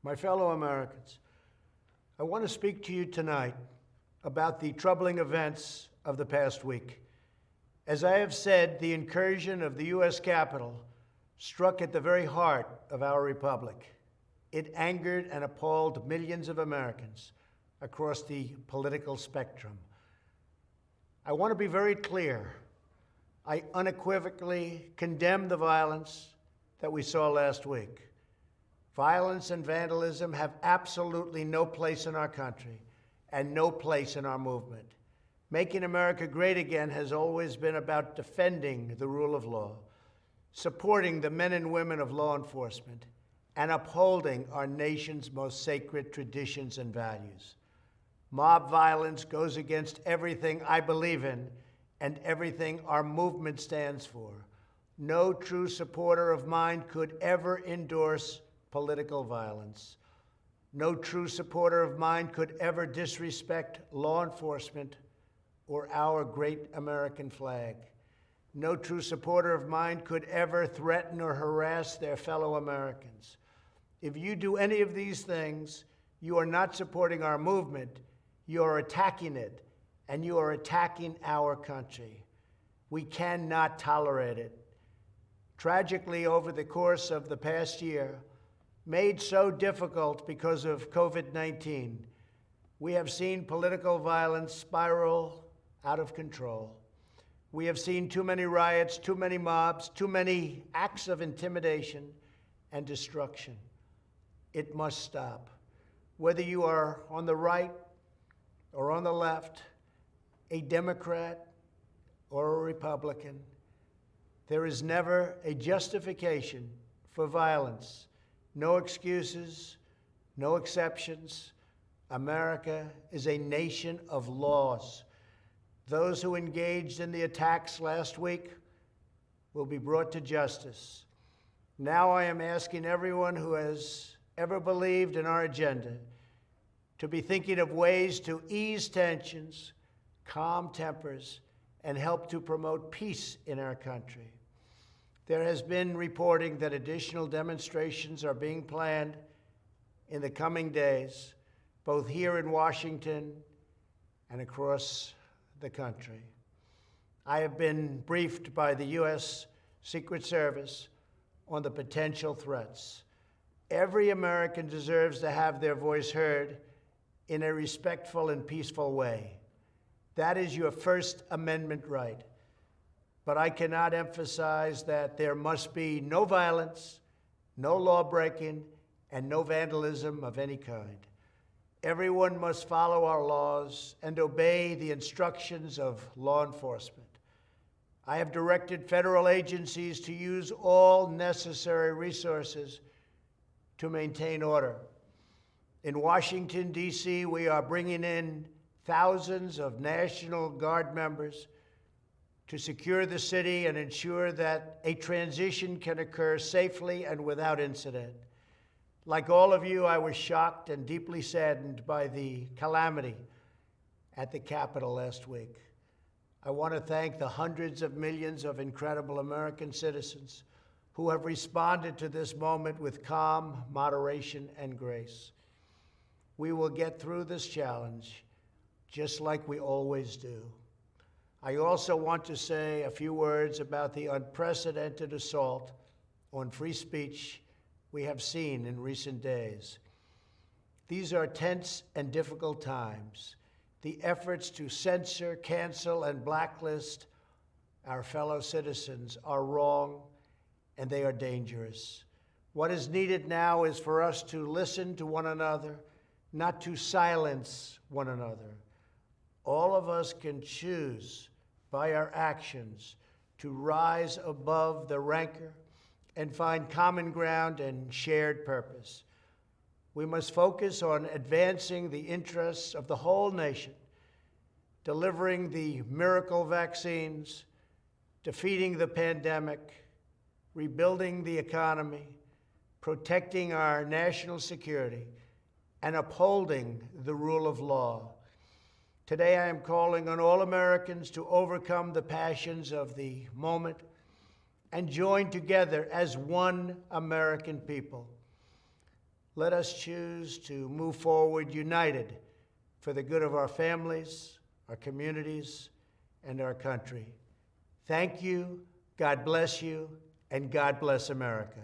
My fellow Americans, I want to speak to you tonight about the troubling events of the past week. As I have said, the incursion of the U.S. Capitol struck at the very heart of our republic. It angered and appalled millions of Americans across the political spectrum. I want to be very clear. I unequivocally condemn the violence that we saw last week. Violence and vandalism have absolutely no place in our country and no place in our movement. Making America great again has always been about defending the rule of law, supporting the men and women of law enforcement, and upholding our nation's most sacred traditions and values. Mob violence goes against everything I believe in and everything our movement stands for. No true supporter of mine could ever endorse political violence. No true supporter of mine could ever disrespect law enforcement or our great American flag. No true supporter of mine could ever threaten or harass their fellow Americans. If you do any of these things, you are not supporting our movement, you are attacking it, and you are attacking our country. We cannot tolerate it. Tragically, over the course of the past year, made so difficult because of COVID-19, we have seen political violence spiral out of control. We have seen too many riots, too many mobs, too many acts of intimidation and destruction. It must stop. Whether you are on the right or on the left, a Democrat or a Republican, there is never a justification for violence. No excuses, no exceptions. America is a nation of laws. Those who engaged in the attacks last week will be brought to justice. Now I am asking everyone who has ever believed in our agenda to be thinking of ways to ease tensions, calm tempers, and help to promote peace in our country. There has been reporting that additional demonstrations are being planned in the coming days, both here in Washington and across the country. I have been briefed by the U.S. Secret Service on the potential threats. Every American deserves to have their voice heard in a respectful and peaceful way. That is your First Amendment right. But I cannot emphasize that there must be no violence, no law-breaking, and no vandalism of any kind. Everyone must follow our laws and obey the instructions of law enforcement. I have directed federal agencies to use all necessary resources to maintain order. In Washington, D.C., we are bringing in thousands of National Guard members to secure the city and ensure that a transition can occur safely and without incident. Like all of you, I was shocked and deeply saddened by the calamity at the Capitol last week. I want to thank the hundreds of millions of incredible American citizens who have responded to this moment with calm, moderation, and grace. We will get through this challenge just like we always do. I also want to say a few words about the unprecedented assault on free speech we have seen in recent days. These are tense and difficult times. The efforts to censor, cancel, and blacklist our fellow citizens are wrong, and they are dangerous. What is needed now is for us to listen to one another, not to silence one another. All of us can choose by our actions to rise above the rancor and find common ground and shared purpose. We must focus on advancing the interests of the whole nation, delivering the miracle vaccines, defeating the pandemic, rebuilding the economy, protecting our national security, and upholding the rule of law. Today, I am calling on all Americans to overcome the passions of the moment and join together as one American people. let us choose to move forward united for the good of our families, our communities, and our country. Thank you, God bless you, and God bless America.